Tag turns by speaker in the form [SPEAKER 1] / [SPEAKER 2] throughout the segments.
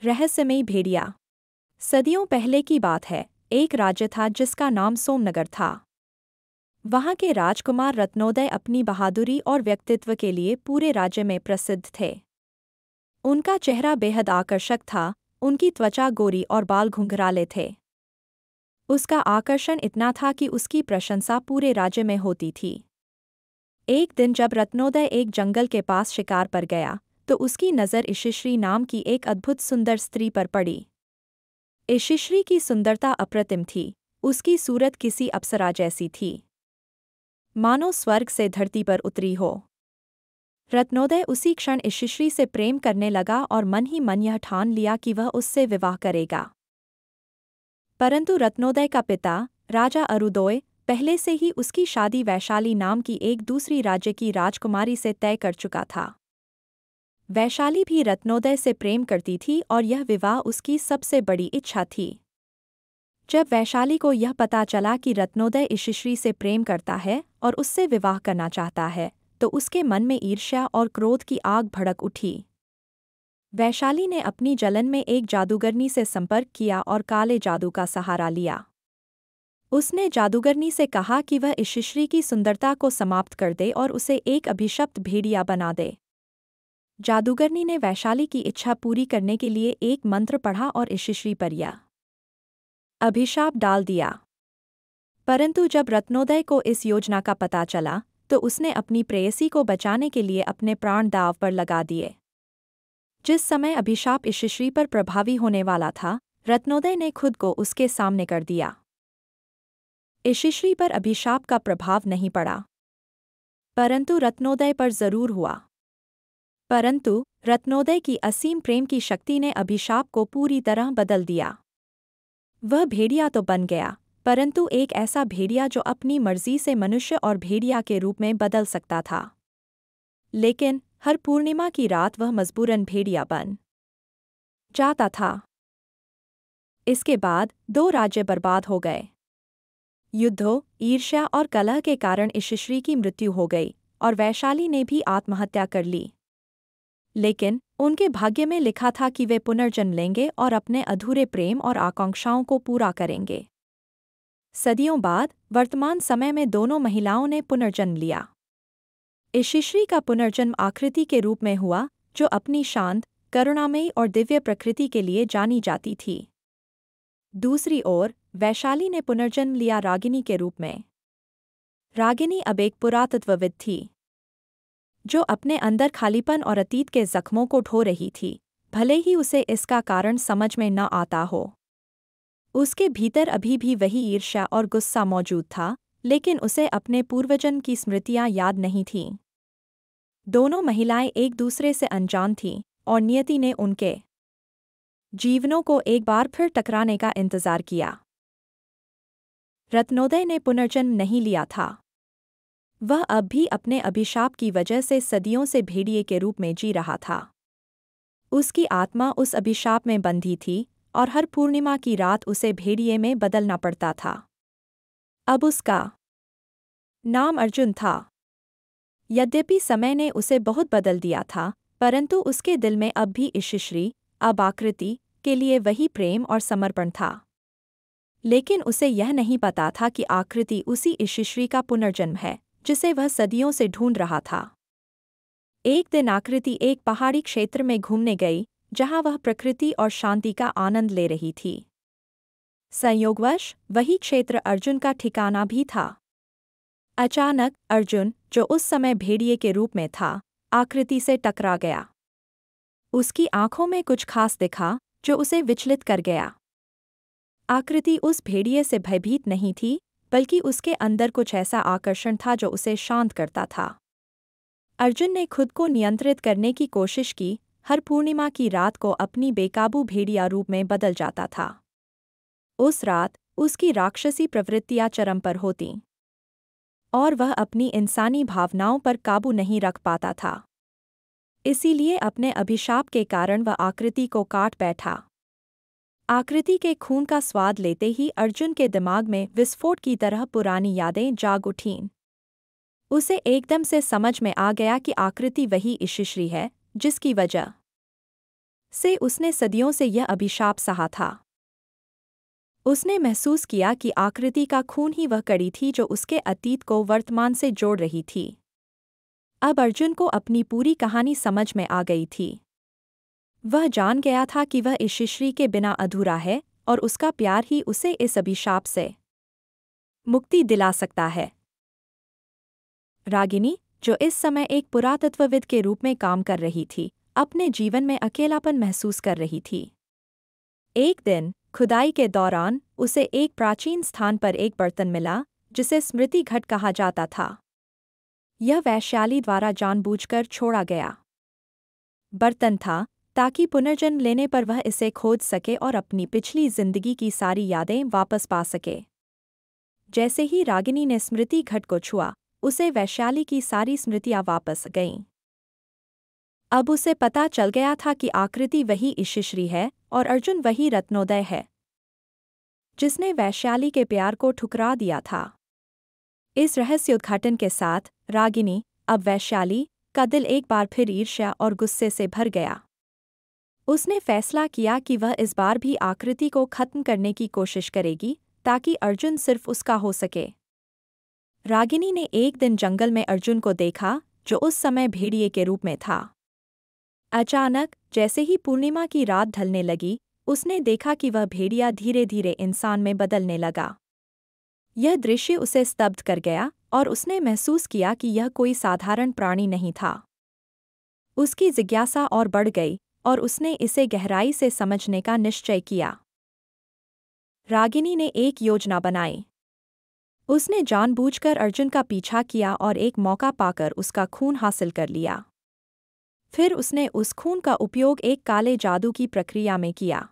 [SPEAKER 1] रहस्यमयी भेड़िया। सदियों पहले की बात है, एक राज्य था जिसका नाम सोमनगर था। वहाँ के राजकुमार रत्नोदय अपनी बहादुरी और व्यक्तित्व के लिए पूरे राज्य में प्रसिद्ध थे। उनका चेहरा बेहद आकर्षक था, उनकी त्वचा गोरी और बाल घुंघराले थे। उसका आकर्षण इतना था कि उसकी प्रशंसा पूरे राज्य में होती थी। एक दिन जब रत्नोदय एक जंगल के पास शिकार पर गया, तो उसकी नज़र इशिश्री नाम की एक अद्भुत सुंदर स्त्री पर पड़ी। इशिश्री की सुंदरता अप्रतिम थी, उसकी सूरत किसी अप्सरा जैसी थी, मानो स्वर्ग से धरती पर उतरी हो। रत्नोदय उसी क्षण इशिश्री से प्रेम करने लगा और मन ही मन यह ठान लिया कि वह उससे विवाह करेगा। परंतु रत्नोदय का पिता, राजा अरुदोय, पहले से ही उसकी शादी वैशाली नाम की एक दूसरी राज्य की राजकुमारी से तय कर चुका था। वैशाली भी रत्नोदय से प्रेम करती थी और यह विवाह उसकी सबसे बड़ी इच्छा थी। जब वैशाली को यह पता चला कि रत्नोदय इशिश्री से प्रेम करता है और उससे विवाह करना चाहता है, तो उसके मन में ईर्ष्या और क्रोध की आग भड़क उठी। वैशाली ने अपनी जलन में एक जादूगरनी से संपर्क किया और काले जादू का सहारा लिया। उसने जादूगरनी से कहा कि वह इशिश्री की सुंदरता को समाप्त कर दे और उसे एक अभिशप्त भेड़िया बना दे। जादूगरनी ने वैशाली की इच्छा पूरी करने के लिए एक मंत्र पढ़ा और इशिश्री पर यह अभिशाप डाल दिया। परंतु जब रत्नोदय को इस योजना का पता चला, तो उसने अपनी प्रेयसी को बचाने के लिए अपने प्राण दांव पर लगा दिए। जिस समय अभिशाप इशिश्री पर प्रभावी होने वाला था, रत्नोदय ने खुद को उसके सामने कर दिया। इशिश्री पर अभिशाप का प्रभाव नहीं पड़ा, परंतु रत्नोदय पर जरूर हुआ। परंतु रत्नोदय की असीम प्रेम की शक्ति ने अभिशाप को पूरी तरह बदल दिया। वह भेड़िया तो बन गया, परंतु एक ऐसा भेड़िया जो अपनी मर्जी से मनुष्य और भेड़िया के रूप में बदल सकता था। लेकिन हर पूर्णिमा की रात वह मजबूरन भेड़िया बन जाता था। इसके बाद 2 राज्य बर्बाद हो गए। युद्धों, ईर्ष्या और कलह के कारण इशिश्री की मृत्यु हो गई और वैशाली ने भी आत्महत्या कर ली। लेकिन उनके भाग्य में लिखा था कि वे पुनर्जन्म लेंगे और अपने अधूरे प्रेम और आकांक्षाओं को पूरा करेंगे। सदियों बाद वर्तमान समय में दोनों महिलाओं ने पुनर्जन्म लिया। इशिश्री का पुनर्जन्म आकृति के रूप में हुआ, जो अपनी शांत, करुणामयी और दिव्य प्रकृति के लिए जानी जाती थी। दूसरी ओर वैशाली ने पुनर्जन्म लिया रागिनी के रूप में। रागिनी अब एक पुरातत्वविद थी, जो अपने अंदर खालीपन और अतीत के जख्मों को ढो रही थी, भले ही उसे इसका कारण समझ में न आता हो। उसके भीतर अभी भी वही ईर्ष्या और गुस्सा मौजूद था, लेकिन उसे अपने पूर्वजन्म की स्मृतियां याद नहीं थीं। दोनों महिलाएं एक दूसरे से अनजान थीं और नियति ने उनके जीवनों को एक बार फिर टकराने का इंतजार किया। रत्नोदय ने पुनर्जन्म नहीं लिया था। वह अब भी अपने अभिशाप की वजह से सदियों से भेड़िए के रूप में जी रहा था। उसकी आत्मा उस अभिशाप में बंधी थी और हर पूर्णिमा की रात उसे भेड़िए में बदलना पड़ता था। अब उसका नाम अर्जुन था। यद्यपि समय ने उसे बहुत बदल दिया था, परंतु उसके दिल में अब भी इशिश्री, अब आकृति, के लिए वही प्रेम और समर्पण था। लेकिन उसे यह नहीं पता था कि आकृति उसी इशिश्री का पुनर्जन्म है, जिसे वह सदियों से ढूंढ रहा था। एक दिन आकृति एक पहाड़ी क्षेत्र में घूमने गई, जहां वह प्रकृति और शांति का आनंद ले रही थी। संयोगवश वही क्षेत्र अर्जुन का ठिकाना भी था। अचानक अर्जुन, जो उस समय भेड़िए के रूप में था, आकृति से टकरा गया। उसकी आंखों में कुछ खास दिखा, जो उसे विचलित कर गया। आकृति उस भेड़िए से भयभीत नहीं थी, बल्कि उसके अंदर कुछ ऐसा आकर्षण था जो उसे शांत करता था। अर्जुन ने खुद को नियंत्रित करने की कोशिश की, हर पूर्णिमा की रात को अपनी बेकाबू भेड़िया रूप में बदल जाता था। उस रात उसकी राक्षसी प्रवृत्तियां चरम पर होतीं, और वह अपनी इंसानी भावनाओं पर काबू नहीं रख पाता था। इसीलिए अपने अभिशाप के कारण वह आकृति को काट बैठा। आकृति के खून का स्वाद लेते ही अर्जुन के दिमाग में विस्फोट की तरह पुरानी यादें जाग उठीं। उसे एकदम से समझ में आ गया कि आकृति वही इशिश्री है, जिसकी वजह से उसने सदियों से यह अभिशाप सहा था। उसने महसूस किया कि आकृति का खून ही वह कड़ी थी जो उसके अतीत को वर्तमान से जोड़ रही थी। अब अर्जुन को अपनी पूरी कहानी समझ में आ गई थी। वह जान गया था कि वह यशस्वी के बिना अधूरा है और उसका प्यार ही उसे इस अभिशाप से मुक्ति दिला सकता है। रागिनी, जो इस समय एक पुरातत्वविद के रूप में काम कर रही थी, अपने जीवन में अकेलापन महसूस कर रही थी। एक दिन खुदाई के दौरान उसे एक प्राचीन स्थान पर एक बर्तन मिला जिसे स्मृति घट कहा जाता था। यह वैश्याली द्वारा जानबूझकर छोड़ा गया बर्तन था ताकि पुनर्जन्म लेने पर वह इसे खोज सके और अपनी पिछली जिंदगी की सारी यादें वापस पा सके। जैसे ही रागिनी ने स्मृति घट को छुआ, उसे वैश्याली की सारी स्मृतियां वापस गईं। अब उसे पता चल गया था कि आकृति वही यशस्वी है और अर्जुन वही रत्नोदय है जिसने वैश्याली के प्यार को ठुकरा दिया था। इस रहस्योद्घाटन के साथ रागिनी, अब वैश्याली, का दिल एक बार फिर ईर्ष्या और गुस्से से भर गया। उसने फैसला किया कि वह इस बार भी आकृति को खत्म करने की कोशिश करेगी ताकि अर्जुन सिर्फ उसका हो सके। रागिनी ने एक दिन जंगल में अर्जुन को देखा, जो उस समय भेड़िए के रूप में था। अचानक जैसे ही पूर्णिमा की रात ढलने लगी, उसने देखा कि वह भेड़िया धीरे धीरे इंसान में बदलने लगा। यह दृश्य उसे स्तब्ध कर गया और उसने महसूस किया कि यह कोई साधारण प्राणी नहीं था। उसकी जिज्ञासा और बढ़ गई और उसने इसे गहराई से समझने का निश्चय किया। रागिनी ने एक योजना बनाई। उसने जानबूझकर अर्जुन का पीछा किया और एक मौका पाकर उसका खून हासिल कर लिया। फिर उसने उस खून का उपयोग एक काले जादू की प्रक्रिया में किया,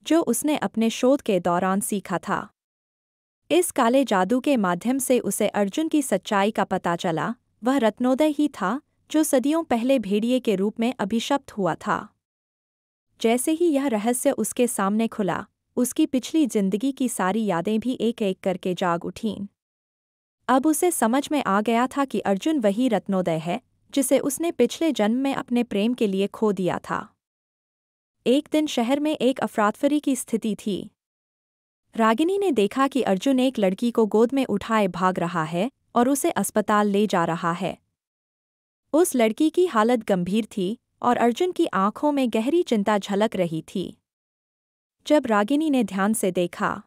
[SPEAKER 1] जो उसने अपने शोध के दौरान सीखा था। इस काले जादू के माध्यम से उसे अर्जुन की सच्चाई का पता चला। वह रत्नोदय ही था जो सदियों पहले भेड़िए के रूप में अभिशप्त हुआ था। जैसे ही यह रहस्य उसके सामने खुला, उसकी पिछली जिंदगी की सारी यादें भी एक एक करके जाग उठीं। अब उसे समझ में आ गया था कि अर्जुन वही रत्नोदय है जिसे उसने पिछले जन्म में अपने प्रेम के लिए खो दिया था। एक दिन शहर में एक अफरातफरी की स्थिति थी। रागिनी ने देखा कि अर्जुन एक लड़की को गोद में उठाए भाग रहा है और उसे अस्पताल ले जा रहा है। उस लड़की की हालत गंभीर थी और अर्जुन की आंखों में गहरी चिंता झलक रही थी। जब रागिनी ने ध्यान से देखा,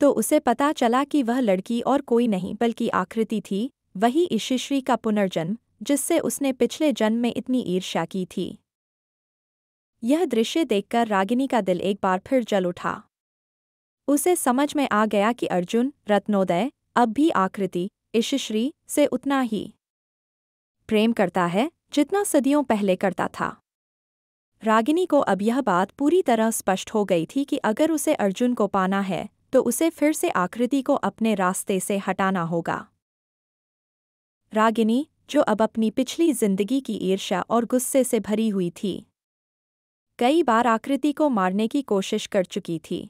[SPEAKER 1] तो उसे पता चला कि वह लड़की और कोई नहीं बल्कि आकृति थी, वही यशस्वी का पुनर्जन्म जिससे उसने पिछले जन्म में इतनी ईर्ष्या की थी। यह दृश्य देखकर रागिनी का दिल एक बार फिर जल उठा। उसे समझ में आ गया कि अर्जुन, रत्नोदय, अब भी आकृति, यशस्वी, से उतना ही प्रेम करता है जितना सदियों पहले करता था। रागिनी को अब यह बात पूरी तरह स्पष्ट हो गई थी कि अगर उसे अर्जुन को पाना है तो उसे फिर से आकृति को अपने रास्ते से हटाना होगा। रागिनी, जो अब अपनी पिछली जिंदगी की ईर्ष्या और गुस्से से भरी हुई थी, कई बार आकृति को मारने की कोशिश कर चुकी थी।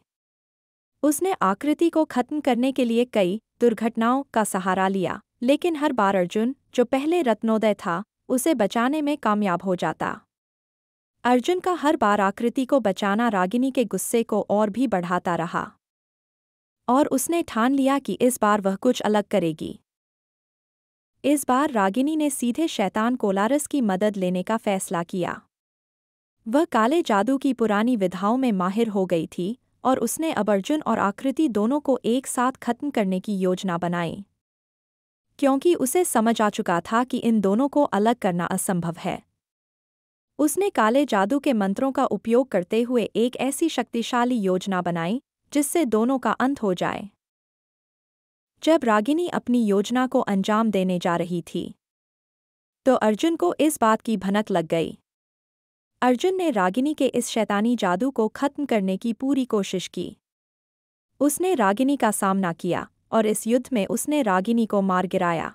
[SPEAKER 1] उसने आकृति को खत्म करने के लिए कई दुर्घटनाओं का सहारा लिया, लेकिन हर बार अर्जुन, जो पहले रत्नोदय था, उसे बचाने में कामयाब हो जाता। अर्जुन का हर बार आकृति को बचाना रागिनी के गुस्से को और भी बढ़ाता रहा और उसने ठान लिया कि इस बार वह कुछ अलग करेगी। इस बार रागिनी ने सीधे शैतान कोलारस की मदद लेने का फैसला किया। वह काले जादू की पुरानी विधाओं में माहिर हो गई थी और उसने अब अर्जुन और आकृति दोनों को एक साथ खत्म करने की योजना बनाई, क्योंकि उसे समझ आ चुका था कि इन दोनों को अलग करना असंभव है। उसने काले जादू के मंत्रों का उपयोग करते हुए एक ऐसी शक्तिशाली योजना बनाई जिससे दोनों का अंत हो जाए। जब रागिनी अपनी योजना को अंजाम देने जा रही थी, तो अर्जुन को इस बात की भनक लग गई। अर्जुन ने रागिनी के इस शैतानी जादू को खत्म करने की पूरी कोशिश की। उसने रागिनी का सामना किया और इस युद्ध में उसने रागिनी को मार गिराया।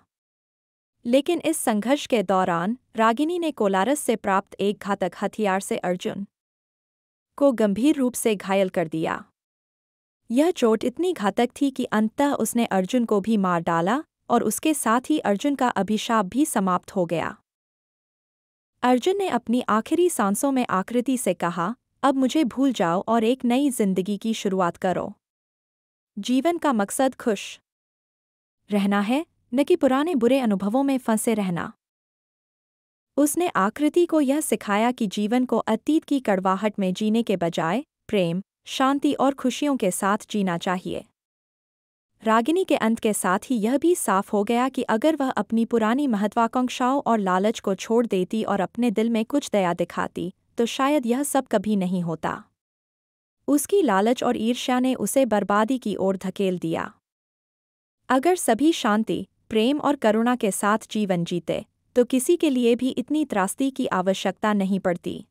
[SPEAKER 1] लेकिन इस संघर्ष के दौरान रागिनी ने कोलारस से प्राप्त एक घातक हथियार से अर्जुन को गंभीर रूप से घायल कर दिया। यह चोट इतनी घातक थी कि अंततः उसने अर्जुन को भी मार डाला और उसके साथ ही अर्जुन का अभिशाप भी समाप्त हो गया। अर्जुन ने अपनी आखिरी सांसों में आकृति से कहा, अब मुझे भूल जाओ और एक नई जिंदगी की शुरुआत करो। जीवन का मकसद खुश रहना है, न कि पुराने बुरे अनुभवों में फंसे रहना। उसने आकृति को यह सिखाया कि जीवन को अतीत की कड़वाहट में जीने के बजाय प्रेम, शांति और खुशियों के साथ जीना चाहिए। रागिनी के अंत के साथ ही यह भी साफ हो गया कि अगर वह अपनी पुरानी महत्वाकांक्षाओं और लालच को छोड़ देती और अपने दिल में कुछ दया दिखाती, तो शायद यह सब कभी नहीं होता। उसकी लालच और ईर्ष्या ने उसे बर्बादी की ओर धकेल दिया। अगर सभी शांति, प्रेम और करुणा के साथ जीवन जीते, तो किसी के लिए भी इतनी त्रासदी की आवश्यकता नहीं पड़ती।